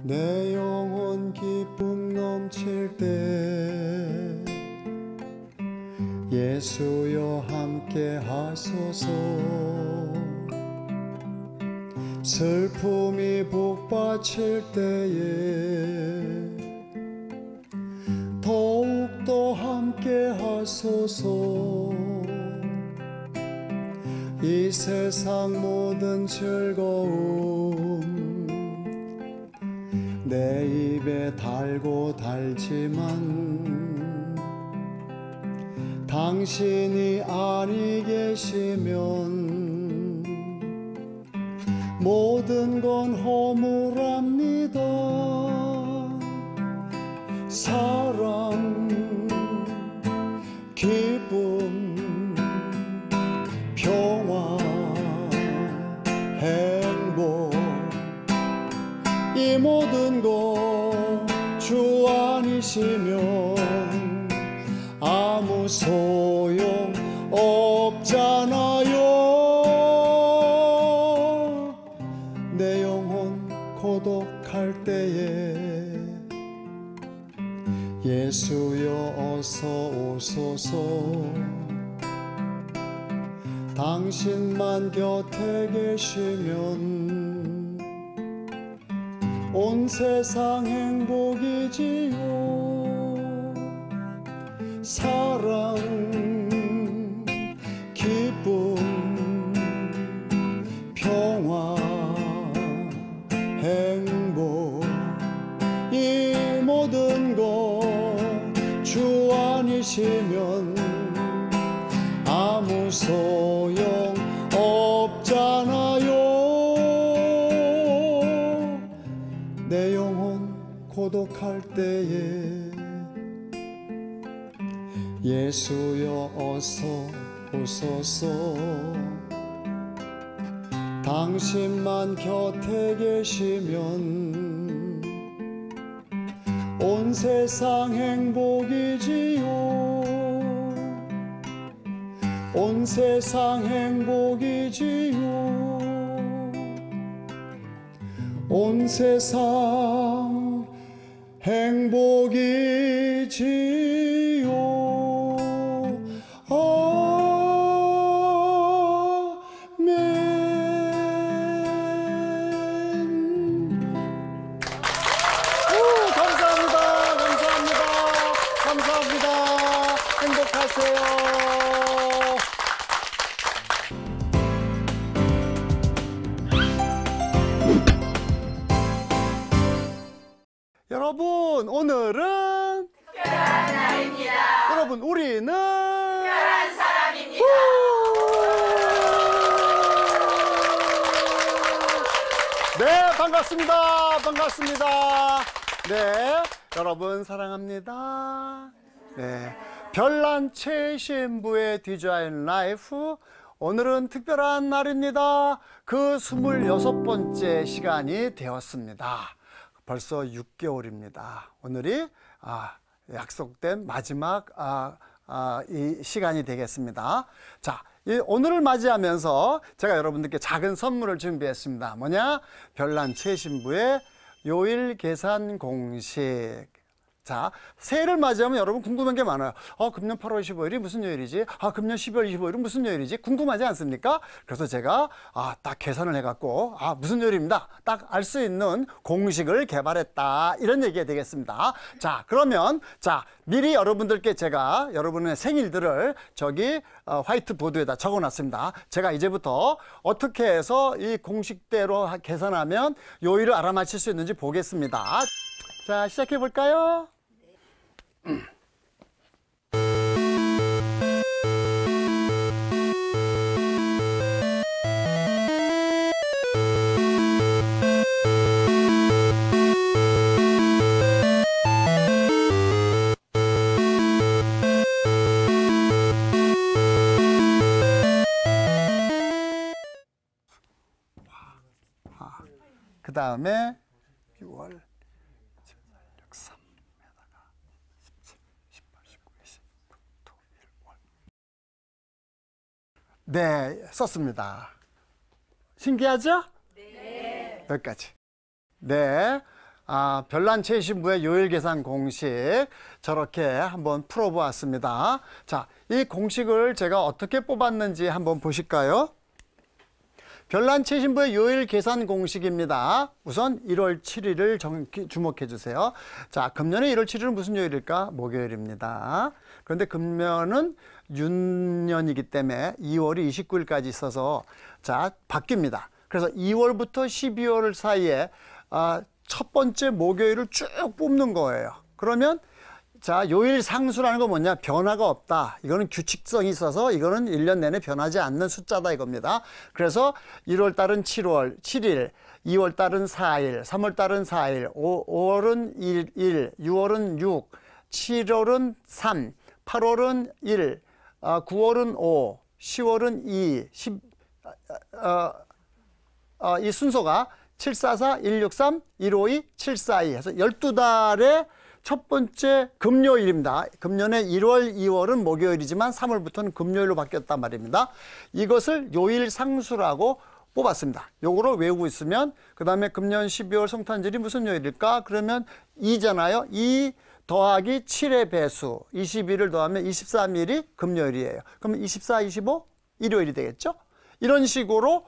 내 영혼 기쁨 넘칠 때 예수여 함께 하소서. 슬픔이 북받칠 때에 더욱더 함께 하소서. 이 세상 모든 즐거움 내 입에 달고 달지만 당신이 아니 계시면 모든 건 허물합니다. 사랑, 기쁨, 평화, 행복, 이 모든 것 주 아니시면 아무 소용 없잖아요. 내 영혼 고독할 때에 예수여 어서 오소서. 당신만 곁에 계시면 온 세상 행복이지요. 사랑, 기쁨, 평화, 행복, 이 모든 것 주 아니시면 아무 소용 없잖아요. 내 영혼 고독할 때에 예수여 어서 오소서. 당신만 곁에 계시면 온 세상 행복이지요. 온 세상 행복이지요. 온 세상 행복이지요. 행복하세요. 여러분, 오늘은 특별한 날입니다. 여러분, 우리는 특별한 사람입니다. 네, 반갑습니다. 반갑습니다. 네, 여러분 사랑합니다. 네, 별난 최신부의 디자인 라이프, 오늘은 특별한 날입니다. 그 26번째 시간이 되었습니다. 벌써 6개월입니다. 오늘이 약속된 마지막 이 시간이 되겠습니다. 자, 오늘을 맞이하면서 제가 여러분들께 작은 선물을 준비했습니다. 뭐냐? 별난 최신부의 요일 계산 공식. 자, 새해를 맞이하면 여러분 궁금한 게 많아요. 금년 8월 15일이 무슨 요일이지? 금년 12월 25일은 무슨 요일이지? 궁금하지 않습니까? 그래서 제가 딱 계산을 해갖고 무슨 요일입니다. 딱 알 수 있는 공식을 개발했다. 이런 얘기가 되겠습니다. 자, 그러면 미리 여러분들께 제가 여러분의 생일들을 저기 화이트보드에다 적어놨습니다. 제가 이제부터 어떻게 해서 이 공식대로 계산하면 요일을 알아맞힐 수 있는지 보겠습니다. 자, 시작해 볼까요? 그 다음에 6월 3에다가 17, 18, 19, 20, 9, 1월. 네, 썼습니다. 신기하죠? 네. 여기까지. 네. 별난체 신부의 요일 계산 공식 저렇게 한번 풀어보았습니다. 자, 이 공식을 제가 어떻게 뽑았는지 한번 보실까요? 별난체 신부의 요일 계산 공식입니다. 우선 1월 7일을 주목해 주세요. 자, 금년의 1월 7일은 무슨 요일일까? 목요일입니다. 그런데 금년은 윤년이기 때문에 2월이 29일까지 있어서 자, 바뀝니다. 그래서 2월부터 12월 사이에 첫 번째 목요일을 쭉 뽑는 거예요. 그러면 자, 요일 상수라는 건 뭐냐? 변화가 없다. 이거는 규칙성이 있어서 이거는 1년 내내 변하지 않는 숫자다 이겁니다. 그래서 1월 달은 7일, 2월 달은 4일, 3월 달은 4일, 5월은 1, 6월은 6, 7월은 3, 8월은 1, 9월은 5, 10월은 2, 이 순서가 744, 163, 152, 742 해서 12달의 첫 번째 금요일입니다. 금년에 1월, 2월은 목요일이지만 3월부터는 금요일로 바뀌었단 말입니다. 이것을 요일 상수라고 뽑았습니다. 요거를 외우고 있으면 그 다음에 금년 12월 성탄절이 무슨 요일일까? 그러면 2잖아요. 2 더하기 7의 배수 21을 더하면 23일이 금요일이에요. 그러면 24, 25 일요일이 되겠죠? 이런 식으로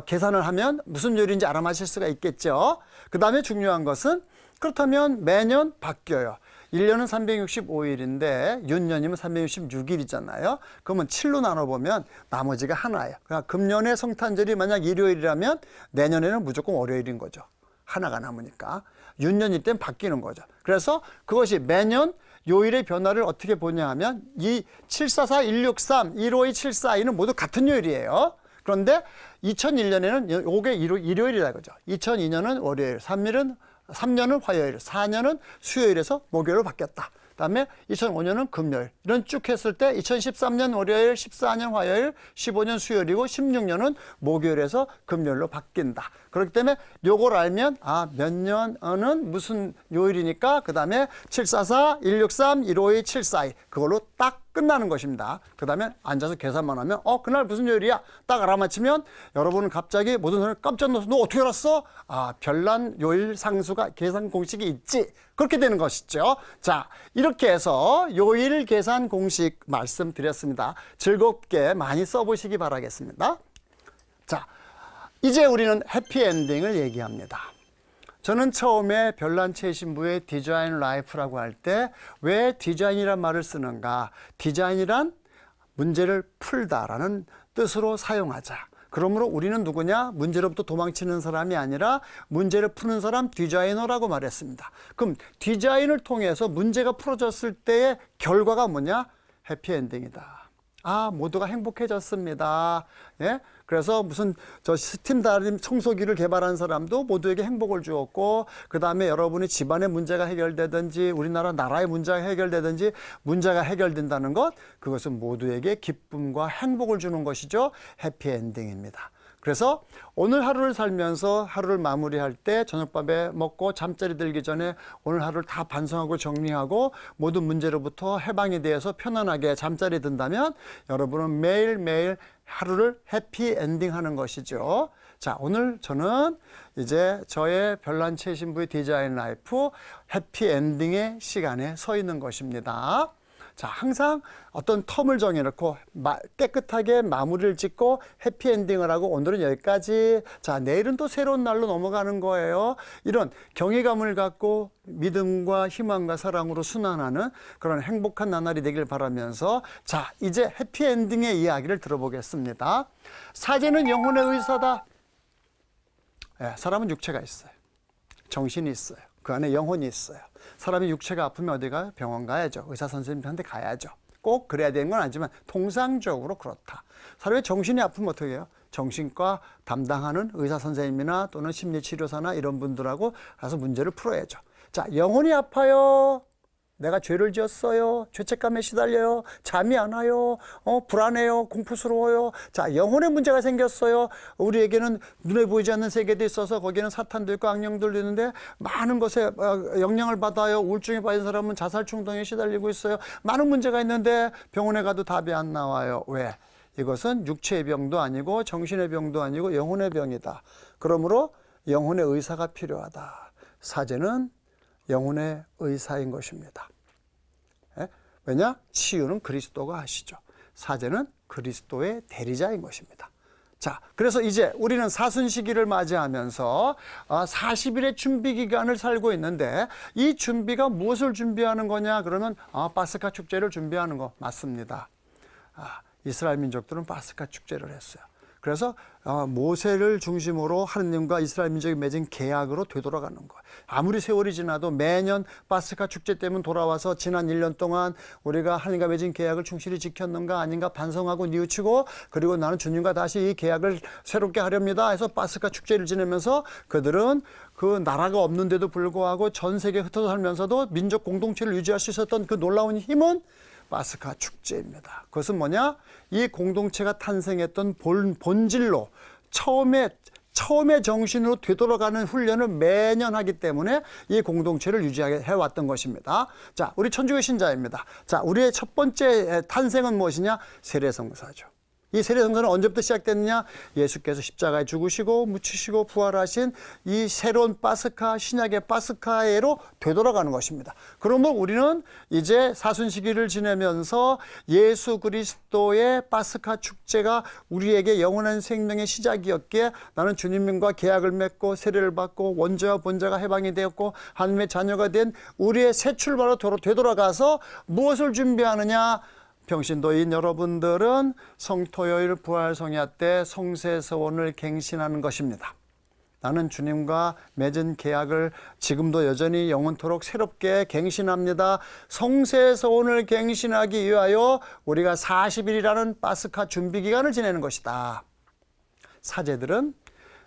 계산을 하면 무슨 요일인지 알아맞힐 수가 있겠죠. 그 다음에 중요한 것은 그렇다면 매년 바뀌어요. 1년은 365일인데 윤년이면 366일이잖아요. 그러면 7로 나눠보면 나머지가 하나예요. 그러니까 금년의 성탄절이 만약 일요일이라면 내년에는 무조건 월요일인 거죠. 하나가 남으니까. 윤년일 땐 바뀌는 거죠. 그래서 그것이 매년 요일의 변화를 어떻게 보냐 하면 이 744, 163, 152, 742는 모두 같은 요일이에요. 그런데 2001년에는 요게 일요일이라 그러죠. 2002년은 월요일, 3년은 화요일, 4년은 수요일에서 목요일로 바뀌었다. 그다음에 2005년은 금요일. 이런 쭉 했을 때 2013년 월요일, 14년 화요일, 15년 수요일이고 16년은 목요일에서 금요일로 바뀐다. 그렇기 때문에 요걸 알면 몇 년은 무슨 요일이니까 그다음에 744, 163, 152, 742 그걸로 딱 끝나는 것입니다. 그 다음에 앉아서 계산만 하면 그날 무슨 요일이야? 딱 알아맞히면 여러분은 갑자기 모든 사람이 깜짝 놀라서 너 어떻게 알았어? 별난 요일 상수가 계산 공식이 있지. 그렇게 되는 것이죠. 자, 이렇게 해서 요일 계산 공식 말씀드렸습니다. 즐겁게 많이 써보시기 바라겠습니다. 자, 이제 우리는 해피엔딩을 얘기합니다. 저는 처음에 별난체 신부의 디자인 라이프라고 할 때 왜 디자인이란 말을 쓰는가? 디자인이란 문제를 풀다라는 뜻으로 사용하자. 그러므로 우리는 누구냐? 문제로부터 도망치는 사람이 아니라 문제를 푸는 사람 디자이너라고 말했습니다. 그럼 디자인을 통해서 문제가 풀어졌을 때의 결과가 뭐냐? 해피엔딩이다. 모두가 행복해졌습니다. 예? 그래서 무슨 스팀 다림 청소기를 개발한 사람도 모두에게 행복을 주었고, 그 다음에 여러분이 집안의 문제가 해결되든지 우리나라 나라의 문제가 해결되든지 문제가 해결된다는 것, 그것은 모두에게 기쁨과 행복을 주는 것이죠. 해피엔딩입니다. 그래서 오늘 하루를 살면서 하루를 마무리할 때 저녁밥에 먹고 잠자리 들기 전에 오늘 하루를 다 반성하고 정리하고 모든 문제로부터 해방이 되어서 편안하게 잠자리 든다면 여러분은 매일매일 하루를 해피엔딩 하는 것이죠. 자, 오늘 저는 이제 저의 별난체 신부의 디자인 라이프 해피엔딩의 시간에 서 있는 것입니다. 자, 항상 어떤 텀을 정해놓고 깨끗하게 마무리를 짓고 해피엔딩을 하고 오늘은 여기까지. 자, 내일은 또 새로운 날로 넘어가는 거예요. 이런 경외감을 갖고 믿음과 희망과 사랑으로 순환하는 그런 행복한 나날이 되길 바라면서 자, 이제 해피엔딩의 이야기를 들어보겠습니다. 사제는 영혼의 의사다. 사람은 육체가 있어요. 정신이 있어요. 그 안에 영혼이 있어요. 사람이 육체가 아프면 어디 가요? 병원 가야죠. 의사 선생님한테 가야죠. 꼭 그래야 되는 건 아니지만 통상적으로 그렇다. 사람의 정신이 아프면 어떻게 해요? 정신과 담당하는 의사 선생님이나 또는 심리치료사나 이런 분들하고 가서 문제를 풀어야죠. 자, 영혼이 아파요. 내가 죄를 지었어요. 죄책감에 시달려요. 잠이 안 와요. 불안해요. 공포스러워요. 자, 영혼의 문제가 생겼어요. 우리에게는 눈에 보이지 않는 세계도 있어서 거기에는 사탄도 있고 악령들도 있는데 많은 것에 영향을 받아요. 우울증에 빠진 사람은 자살 충동에 시달리고 있어요. 많은 문제가 있는데 병원에 가도 답이 안 나와요. 왜? 이것은 육체의 병도 아니고 정신의 병도 아니고 영혼의 병이다. 그러므로 영혼의 의사가 필요하다. 사제는 영혼의 의사인 것입니다. 예? 왜냐? 치유는 그리스도가 하시죠. 사제는 그리스도의 대리자인 것입니다. 자, 그래서 이제 우리는 사순 시기를 맞이하면서 40일의 준비 기간을 살고 있는데, 이 준비가 무엇을 준비하는 거냐 그러면 파스카 축제를 준비하는 거 맞습니다. 이스라엘 민족들은 파스카 축제를 했어요. 그래서 모세를 중심으로 하느님과 이스라엘 민족이 맺은 계약으로 되돌아가는 거예요. 아무리 세월이 지나도 매년 파스카 축제 때문에 돌아와서 지난 1년 동안 우리가 하느님과 맺은 계약을 충실히 지켰는가 아닌가 반성하고 뉘우치고, 그리고 나는 주님과 다시 이 계약을 새롭게 하렵니다 해서 파스카 축제를 지내면서 그들은 그 나라가 없는데도 불구하고 전 세계에 흩어져 살면서도 민족 공동체를 유지할 수 있었던 그 놀라운 힘은 파스카 축제입니다. 그것은 뭐냐? 이 공동체가 탄생했던 본질로 처음의 정신으로 되돌아가는 훈련을 매년 하기 때문에 이 공동체를 유지하게 해왔던 것입니다. 자, 우리 천주교 신자입니다. 자, 우리의 첫 번째 탄생은 무엇이냐? 세례성사죠. 이 세례성사는 언제부터 시작됐느냐? 예수께서 십자가에 죽으시고 묻히시고 부활하신 이 새로운 파스카, 신약의 파스카에로 되돌아가는 것입니다. 그러면 우리는 이제 사순시기를 지내면서 예수 그리스도의 파스카 축제가 우리에게 영원한 생명의 시작이었기에, 나는 주님과 계약을 맺고 세례를 받고 원죄와 본죄가 해방이 되었고 하나님의 자녀가 된 우리의 새 출발로 되돌아가서 무엇을 준비하느냐? 평신도인 여러분들은 성토요일 부활성야 때 성세서원을 갱신하는 것입니다. 나는 주님과 맺은 계약을 지금도 여전히 영원토록 새롭게 갱신합니다. 성세서원을 갱신하기 위하여 우리가 40일이라는 파스카 준비기간을 지내는 것이다. 사제들은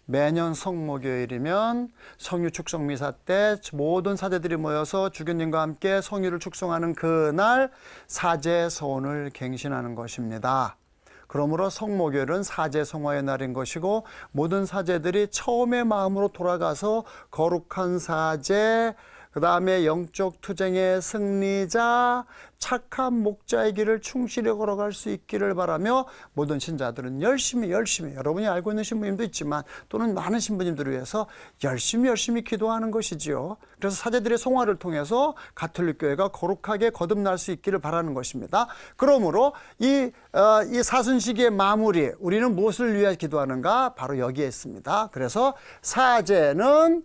매년 성목요일이면 성유 축성 미사 때 모든 사제들이 모여서 주교님과 함께 성유를 축성하는 그날 사제 서원을 갱신하는 것입니다. 그러므로 성목요일은 사제 성화의 날인 것이고, 모든 사제들이 처음의 마음으로 돌아가서 거룩한 사제, 그 다음에 영적 투쟁의 승리자, 착한 목자의 길을 충실히 걸어갈 수 있기를 바라며, 모든 신자들은 열심히 여러분이 알고 있는 신부님도 있지만 또는 많은 신부님들을 위해서 열심히 기도하는 것이지요. 그래서 사제들의 성화를 통해서 가톨릭 교회가 거룩하게 거듭날 수 있기를 바라는 것입니다. 그러므로 이 사순시기의 마무리, 우리는 무엇을 위해 기도하는가? 바로 여기에 있습니다. 그래서 사제는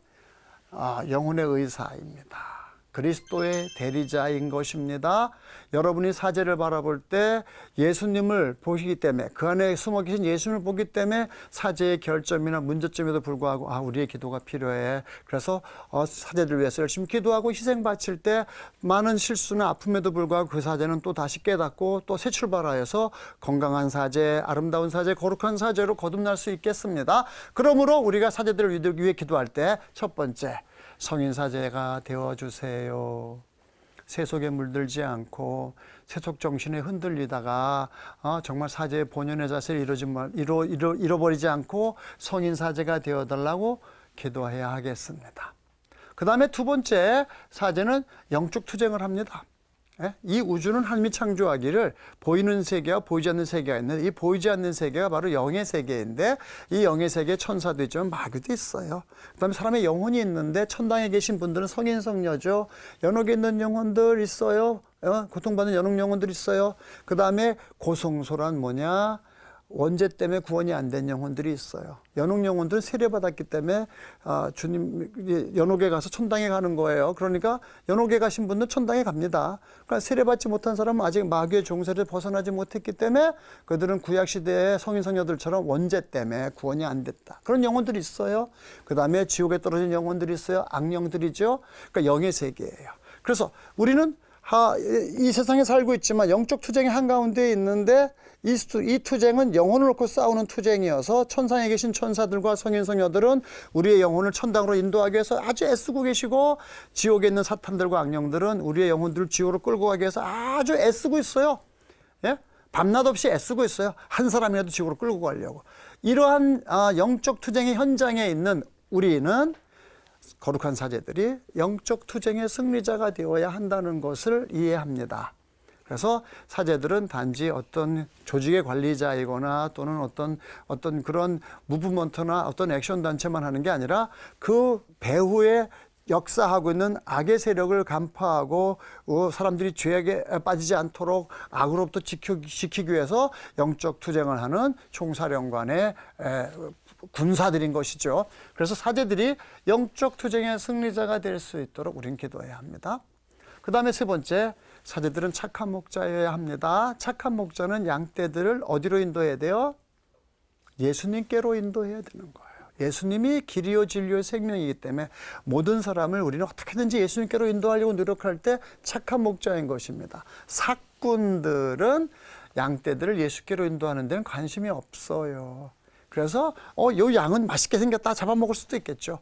영혼의 의사입니다. 그리스도의 대리자인 것입니다. 여러분이 사제를 바라볼 때 예수님을 보시기 때문에, 그 안에 숨어 계신 예수님을 보기 때문에 사제의 결점이나 문제점에도 불구하고 우리의 기도가 필요해. 그래서 사제들 위해서 열심히 기도하고 희생 바칠 때 많은 실수나 아픔에도 불구하고 그 사제는 또 다시 깨닫고 또 새 출발하여서 건강한 사제, 아름다운 사제, 거룩한 사제로 거듭날 수 있겠습니다. 그러므로 우리가 사제들을 위해 기도할 때 첫 번째, 성인사제가 되어주세요. 세속에 물들지 않고 세속 정신에 흔들리다가 정말 사제의 본연의 자세를 잃어버리지 않고 성인사제가 되어달라고 기도해야 하겠습니다. 그 다음에 두 번째, 사제는 영적 투쟁을 합니다. 이 우주는 하나님이 창조하기를 보이는 세계와 보이지 않는 세계가 있는데, 이 보이지 않는 세계가 바로 영의 세계인데, 이 영의 세계에 천사도 있지만 마귀도 있어요. 그 다음에 사람의 영혼이 있는데, 천당에 계신 분들은 성인 성녀죠. 연옥에 있는 영혼들 있어요. 고통받는 연옥 영혼들 있어요. 그 다음에 고성소란 뭐냐? 원죄 때문에 구원이 안 된 영혼들이 있어요. 연옥 영혼들은 세례받았기 때문에 주님 연옥에 가서 천당에 가는 거예요. 그러니까 연옥에 가신 분은 천당에 갑니다. 그러니까 세례받지 못한 사람은 아직 마귀의 종세를 벗어나지 못했기 때문에 그들은 구약시대의 성인 성녀들처럼 원죄 때문에 구원이 안 됐다. 그런 영혼들이 있어요. 그 다음에 지옥에 떨어진 영혼들이 있어요. 악령들이죠. 그러니까 영의 세계예요. 그래서 우리는 이 세상에 살고 있지만 영적 투쟁의 한가운데 있는데, 이 투쟁은 영혼을 놓고 싸우는 투쟁이어서 천상에 계신 천사들과 성인 성녀들은 우리의 영혼을 천당으로 인도하기 위해서 아주 애쓰고 계시고, 지옥에 있는 사탄들과 악령들은 우리의 영혼들을 지옥으로 끌고 가기 위해서 아주 애쓰고 있어요. 예? 밤낮 없이 애쓰고 있어요. 한 사람이라도 지옥으로 끌고 가려고. 이러한 영적 투쟁의 현장에 있는 우리는, 거룩한 사제들이 영적 투쟁의 승리자가 되어야 한다는 것을 이해합니다. 그래서 사제들은 단지 어떤 조직의 관리자이거나 또는 어떤 그런 무브먼트나 어떤 액션 단체만 하는 게 아니라 그 배후에 역사하고 있는 악의 세력을 간파하고 사람들이 죄에 빠지지 않도록 악으로부터 지키기 위해서 영적 투쟁을 하는 총사령관의 군사들인 것이죠. 그래서 사제들이 영적 투쟁의 승리자가 될 수 있도록 우리는 기도해야 합니다. 그 다음에 세 번째, 사제들은 착한 목자여야 합니다. 착한 목자는 양떼들을 어디로 인도해야 돼요? 예수님께로 인도해야 되는 거예요. 예수님이 길이요 진리요 생명이기 때문에 모든 사람을 우리는 어떻게든지 예수님께로 인도하려고 노력할 때 착한 목자인 것입니다. 삭군들은 양떼들을 예수께로 인도하는 데는 관심이 없어요. 그래서 요 양은 맛있게 생겼다 잡아먹을 수도 있겠죠.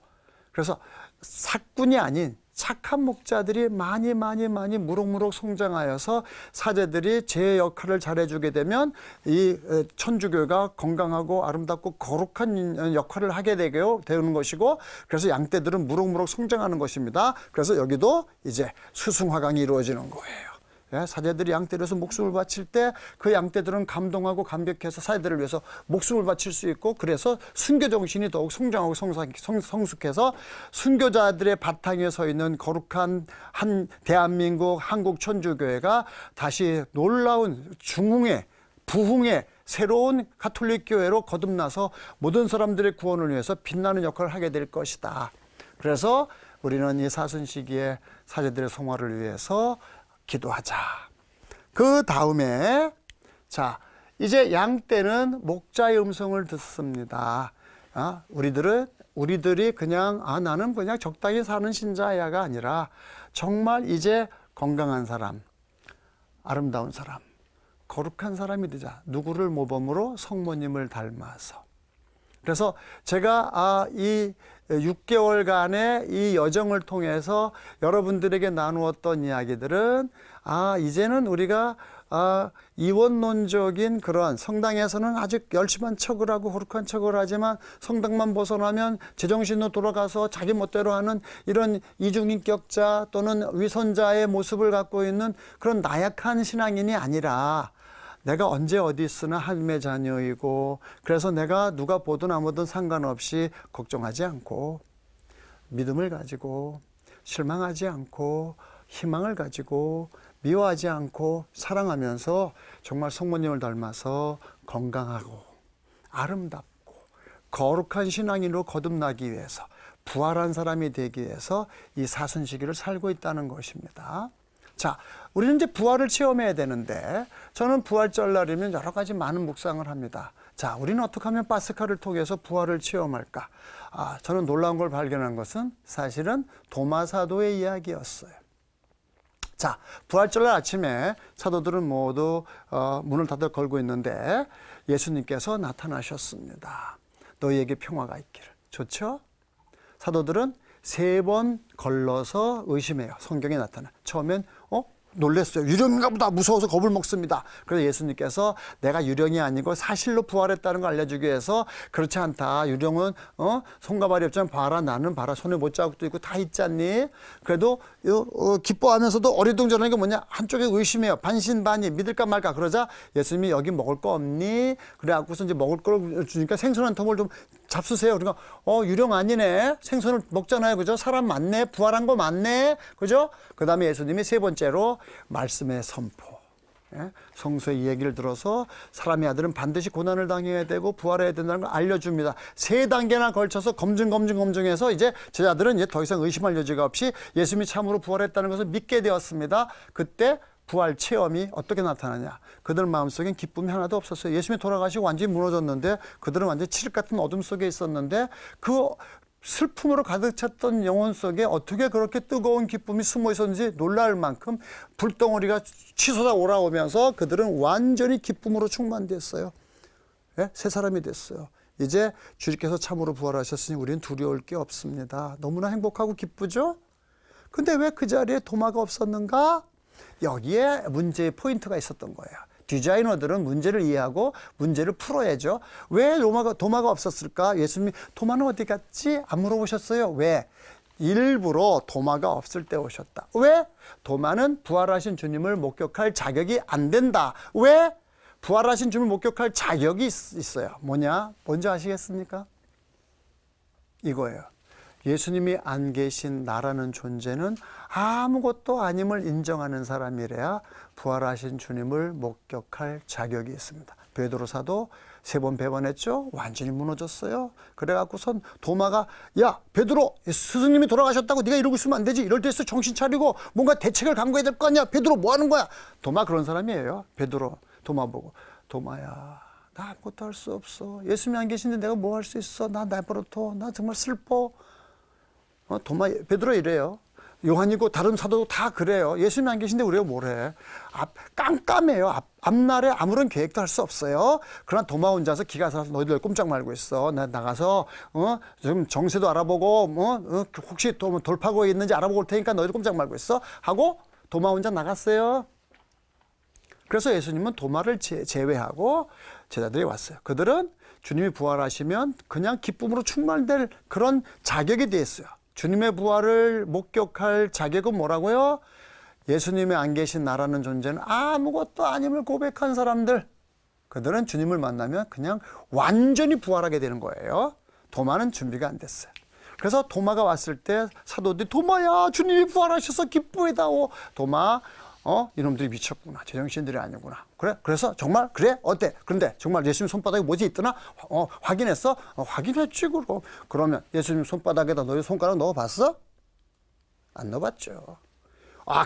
그래서 삭군이 아닌 착한 목자들이 많이 무럭무럭 성장하여서 사제들이 제 역할을 잘해주게 되면 이 천주교가 건강하고 아름답고 거룩한 역할을 하게 되는 것이고, 그래서 양떼들은 무럭무럭 성장하는 것입니다. 그래서 여기도 이제 수승화강이 이루어지는 거예요. 사제들이 양떼에서 목숨을 바칠 때 그 양떼들은 감동하고 감격해서 사제들을 위해서 목숨을 바칠 수 있고, 그래서 순교 정신이 더욱 성장하고 성숙해서 순교자들의 바탕에 서 있는 거룩한 한 대한민국 한국 천주교회가 다시 놀라운 부흥의 새로운 가톨릭 교회로 거듭나서 모든 사람들의 구원을 위해서 빛나는 역할을 하게 될 것이다. 그래서 우리는 이 사순 시기에 사제들의 성화를 위해서 기도하자. 그 다음에 자, 이제 양떼는 목자의 음성을 듣습니다. 우리들이 그냥 나는 그냥 적당히 사는 신자야가 아니라 정말 이제 건강한 사람, 아름다운 사람, 거룩한 사람이 되자. 누구를 모범으로? 성모님을 닮아서. 그래서 제가 이 6개월간의 이 여정을 통해서 여러분들에게 나누었던 이야기들은 이제는 우리가 이원론적인 그런 성당에서는 아주 열심한 척을 하고 거룩한 척을 하지만 성당만 벗어나면 제정신으로 돌아가서 자기 멋대로 하는 이런 이중인격자 또는 위선자의 모습을 갖고 있는 그런 나약한 신앙인이 아니라, 내가 언제 어디 있으나 하나님의 자녀이고, 그래서 내가 누가 보든 아무든 상관없이 걱정하지 않고 믿음을 가지고 실망하지 않고 희망을 가지고 미워하지 않고 사랑하면서 정말 성모님을 닮아서 건강하고 아름답고 거룩한 신앙인으로 거듭나기 위해서, 부활한 사람이 되기 위해서 이 사순 시기를 살고 있다는 것입니다. 자, 우리는 이제 부활을 체험해야 되는데, 저는 부활절날이면 여러 가지 많은 묵상을 합니다. 자, 우리는 어떻게 하면 파스카를 통해서 부활을 체험할까? 저는 놀라운 걸 발견한 것은 사실은 도마 사도의 이야기였어요. 자, 부활절날 아침에 사도들은 모두 문을 닫아 걸고 있는데 예수님께서 나타나셨습니다. 너희에게 평화가 있기를. 좋죠? 사도들은 3번 걸러서 의심해요. 성경에 나타나. 처음엔 놀랬어요. 유령인가 보다 무서워서 겁을 먹습니다. 그래서 예수님께서 내가 유령이 아니고 사실로 부활했다는 걸 알려주기 위해서, 그렇지 않다. 유령은 손과 발이 없지만 봐라, 나는 봐라, 손에 못자국도 있고 다 있잖니. 그래도 기뻐하면서도 어리둥절한 게 뭐냐, 한쪽에 의심해요. 반신반의, 믿을까 말까. 그러자 예수님이 여기 먹을 거 없니? 그래갖고서 이제 먹을 걸 주니까 생선 한 통을 좀 잡수세요. 그러니까 유령 아니네. 생선을 먹잖아요. 그죠? 사람 맞네. 부활한 거 맞네. 그죠? 그 다음에 예수님이 3번째로 말씀의 선포. 성서의 이야기를 들어서 사람의 아들은 반드시 고난을 당해야 되고 부활해야 된다는 걸 알려줍니다. 3단계나 걸쳐서 검증해서 이제 제자들은 이제 더 이상 의심할 여지가 없이 예수님이 참으로 부활했다는 것을 믿게 되었습니다. 그때 부활 체험이 어떻게 나타나냐. 그들 마음속엔 기쁨이 하나도 없었어요. 예수님이 돌아가시고 완전히 무너졌는데, 그들은 완전히 칠흑 같은 어둠 속에 있었는데, 그 슬픔으로 가득 찼던 영혼 속에 어떻게 그렇게 뜨거운 기쁨이 숨어 있었는지 놀랄 만큼 불덩어리가 치솟아 올라오면서 그들은 완전히 기쁨으로 충만됐어요. 새 사람이 됐어요. 이제 주님께서 참으로 부활하셨으니 우리는 두려울 게 없습니다. 너무나 행복하고 기쁘죠? 근데 왜 그 자리에 도마가 없었는가? 여기에 문제의 포인트가 있었던 거예요. 디자이너들은 문제를 이해하고 문제를 풀어야죠. 왜 도마가 없었을까? 예수님이 도마는 어디 갔지? 안 물어보셨어요. 왜? 일부러 도마가 없을 때 오셨다. 왜? 도마는 부활하신 주님을 목격할 자격이 안 된다. 왜? 부활하신 주님을 목격할 자격이 있어요. 뭐냐? 뭔지 아시겠습니까? 이거예요. 예수님이 안 계신 나라는 존재는 아무것도 아님을 인정하는 사람이래야 부활하신 주님을 목격할 자격이 있습니다. 베드로 사도 3번 배반했죠. 완전히 무너졌어요. 그래갖고선 도마가 야 베드로 스승님이 돌아가셨다고 네가 이러고 있으면 안 되지. 이럴 때서 정신 차리고 뭔가 대책을 강구해야 될 거 아니야. 베드로 뭐 하는 거야. 도마 그런 사람이에요. 베드로 도마 보고 도마야 나 아무것도 할 수 없어. 예수님이 안 계신데 내가 뭐 할 수 있어. 나 내버려둬. 나 정말 슬퍼. 도마 베드로 이래요. 요한이고 다른 사도도 다 그래요. 예수님이 안 계신데 우리가 뭘 해. 깜깜해요. 앞날에 아무런 계획도 할 수 없어요. 그러나 도마 혼자서 기가 살아서 너희들 꼼짝 말고 있어. 나 나가서 좀 정세도 알아보고 혹시 또 돌파구가 있는지 알아보고 올 테니까 너희들 꼼짝 말고 있어. 하고 도마 혼자 나갔어요. 그래서 예수님은 도마를 제외하고 제자들이 왔어요. 그들은 주님이 부활하시면 그냥 기쁨으로 충만될 그런 자격이 돼 있어요. 주님의 부활을 목격할 자격은 뭐라고요? 예수님이 안 계신 나라는 존재는 아무것도 아님을 고백한 사람들. 그들은 주님을 만나면 그냥 완전히 부활하게 되는 거예요. 도마는 준비가 안 됐어요. 그래서 도마가 왔을 때 사도들이 도마야 주님이 부활하셔서 기쁘이다오. 도마 이놈들이 미쳤구나. 제정신들이 아니구나. 그래서 정말 그래? 어때? 그런데 정말 예수님 손바닥에 뭐지 있더나? 확인했어? 확인했지 그럼. 그러면 예수님 손바닥에다 너희 손가락 넣어봤어? 안 넣어봤죠.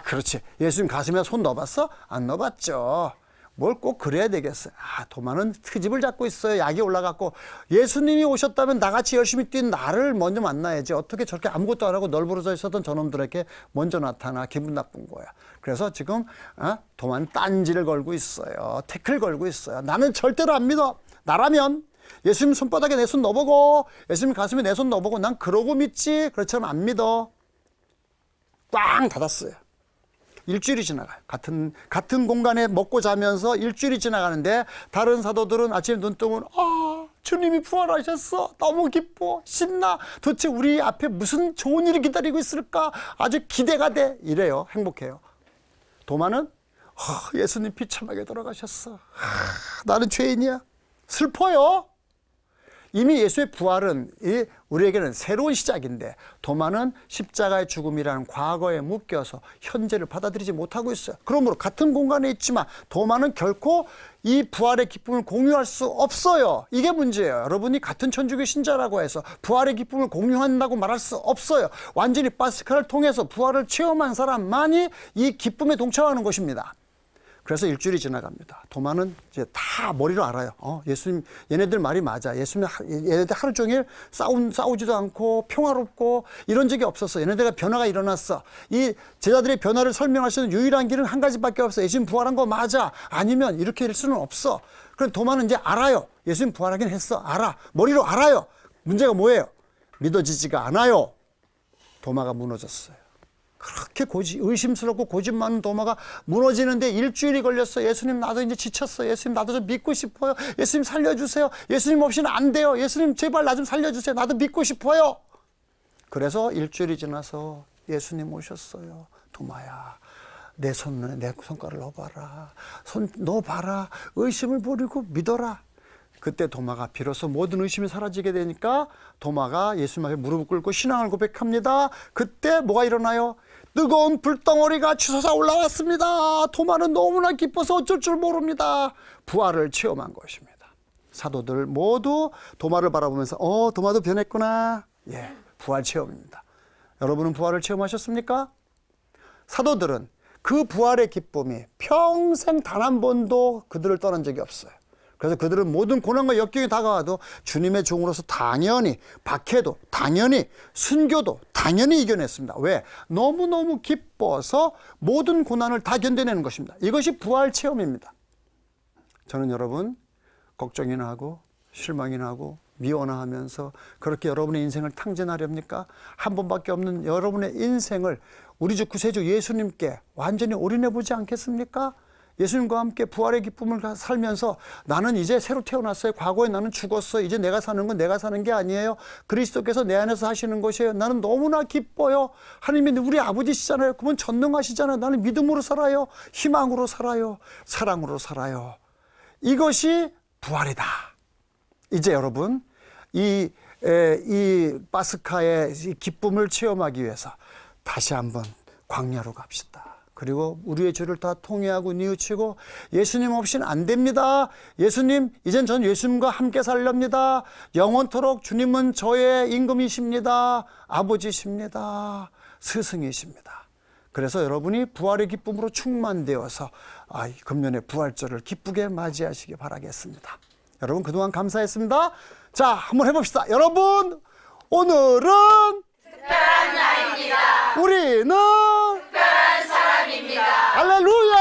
그렇지. 예수님 가슴에 손 넣어봤어? 안 넣어봤죠. 뭘 꼭 그래야 되겠어요. 도마는 트집을 잡고 있어요. 약이 올라갔고 예수님이 오셨다면 나같이 열심히 뛴 나를 먼저 만나야지. 어떻게 저렇게 아무것도 안 하고 널브러져 있었던 저놈들에게 먼저 나타나. 기분 나쁜 거야. 그래서 지금 도마는 딴지를 걸고 있어요. 태클 걸고 있어요. 나는 절대로 안 믿어. 나라면 예수님 손바닥에 내 손 넣어보고 예수님 가슴에 내 손 넣어보고 난 그러고 믿지. 그렇지만 안 믿어. 꽝 닫았어요. 일주일이 지나가요. 같은 공간에 먹고 자면서 일주일이 지나가는데 다른 사도들은 아침에 눈 뜨면 주님이 부활하셨어. 너무 기뻐. 신나. 도대체 우리 앞에 무슨 좋은 일이 기다리고 있을까? 아주 기대가 돼. 이래요. 행복해요. 도마는 예수님 비참하게 돌아가셨어. 나는 죄인이야. 슬퍼요. 이미 예수의 부활은 우리에게는 새로운 시작인데 도마는 십자가의 죽음이라는 과거에 묶여서 현재를 받아들이지 못하고 있어요. 그러므로 같은 공간에 있지만 도마는 결코 이 부활의 기쁨을 공유할 수 없어요. 이게 문제예요. 여러분이 같은 천주교 신자라고 해서 부활의 기쁨을 공유한다고 말할 수 없어요. 완전히 파스칼을 통해서 부활을 체험한 사람만이 이 기쁨에 동참하는 것입니다. 그래서 일주일이 지나갑니다. 도마는 이제 다 머리로 알아요. 예수님, 얘네들 말이 맞아. 예수님, 얘네들 하루 종일 싸우지도 않고 평화롭고 이런 적이 없었어. 얘네들과 변화가 일어났어. 이 제자들의 변화를 설명할 수 있는 유일한 길은 한 가지밖에 없어. 예수님 부활한 거 맞아. 아니면 이렇게 할 수는 없어. 그럼 도마는 이제 알아요. 예수님 부활하긴 했어. 알아. 머리로 알아요. 문제가 뭐예요? 믿어지지가 않아요. 도마가 무너졌어요. 그렇게 의심스럽고 고집 많은 도마가 무너지는데 일주일이 걸렸어. 예수님 나도 이제 지쳤어. 예수님 나도 좀 믿고 싶어요. 예수님 살려주세요. 예수님 없이는 안 돼요. 예수님 제발 나 좀 살려주세요. 나도 믿고 싶어요. 그래서 일주일이 지나서 예수님 오셨어요. 도마야 내 손가락을 넣어봐라. 손 넣어봐라. 의심을 버리고 믿어라. 그때 도마가 비로소 모든 의심이 사라지게 되니까 도마가 예수님 앞에 무릎을 꿇고 신앙을 고백합니다. 그때 뭐가 일어나요? 뜨거운 불덩어리가 치솟아 올라왔습니다. 도마는 너무나 기뻐서 어쩔 줄 모릅니다. 부활을 체험한 것입니다. 사도들 모두 도마를 바라보면서 도마도 변했구나. 예, 부활 체험입니다. 여러분은 부활을 체험하셨습니까? 사도들은 그 부활의 기쁨이 평생 단 한 번도 그들을 떠난 적이 없어요. 그래서 그들은 모든 고난과 역경이 다가와도 주님의 종으로서 당연히 박해도 당연히 순교도 당연히 이겨냈습니다. 왜? 너무너무 기뻐서 모든 고난을 다 견뎌내는 것입니다. 이것이 부활 체험입니다. 저는 여러분 걱정이나 하고 실망이나 하고 미워나 하면서 그렇게 여러분의 인생을 탕진하렵니까? 한 번밖에 없는 여러분의 인생을 우리 주 구세주 예수님께 완전히 올인해 보지 않겠습니까? 예수님과 함께 부활의 기쁨을 살면서 나는 이제 새로 태어났어요. 과거에 나는 죽었어. 이제 내가 사는 건 내가 사는 게 아니에요. 그리스도께서 내 안에서 하시는 것이에요. 나는 너무나 기뻐요. 하나님이 우리 아버지시잖아요. 그분 전능하시잖아요. 나는 믿음으로 살아요. 희망으로 살아요. 사랑으로 살아요. 이것이 부활이다. 이제 여러분 이 이 파스카의 이 기쁨을 체험하기 위해서 다시 한번 광야로 갑시다. 그리고 우리의 죄를 다 통회하고 뉘우치고 예수님 없이는 안 됩니다. 예수님, 이젠 전 예수님과 함께 살렵니다. 영원토록 주님은 저의 임금이십니다. 아버지십니다. 스승이십니다. 그래서 여러분이 부활의 기쁨으로 충만되어서 금년의 부활절을 기쁘게 맞이하시기 바라겠습니다. 여러분 그동안 감사했습니다. 자, 한번 해봅시다. 여러분, 오늘은 특별한 날입니다. 우리는 특별한 사람입니다. 할렐루야!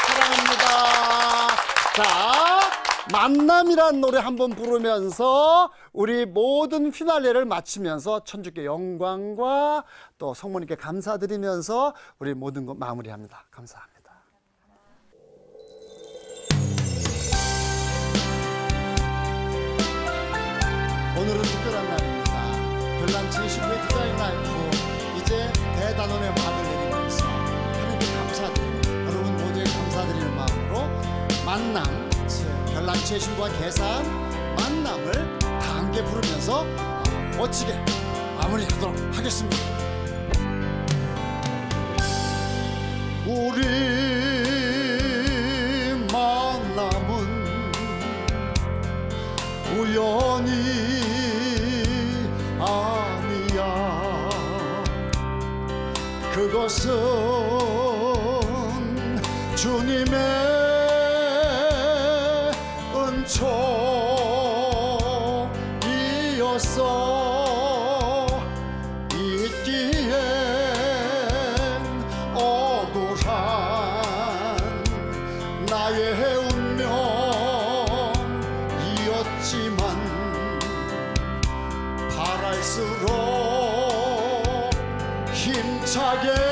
사랑합니다. 자, 만남이란 노래 한번 부르면서 우리 모든 피날레를 마치면서 천주께 영광과 또 성모님께 감사드리면서 우리 모든 것 마무리합니다. 감사합니다. 오늘은 특별한 날입니다. 별난 제19회 디자인 라이프 이제 대단원의 막을 내리면서 하나님께 감사드리고 여러분 모두에 감사드리는 마음으로 만남, 별난 제19와 계산 만남을 다 함께 부르면서 멋지게 마무리하도록 하겠습니다. 우리 만남은 우연히 아니야. 그것은 주님의 은총이었어. 있기엔 억울한 나의 운명이었지만 바랄수록 힘차게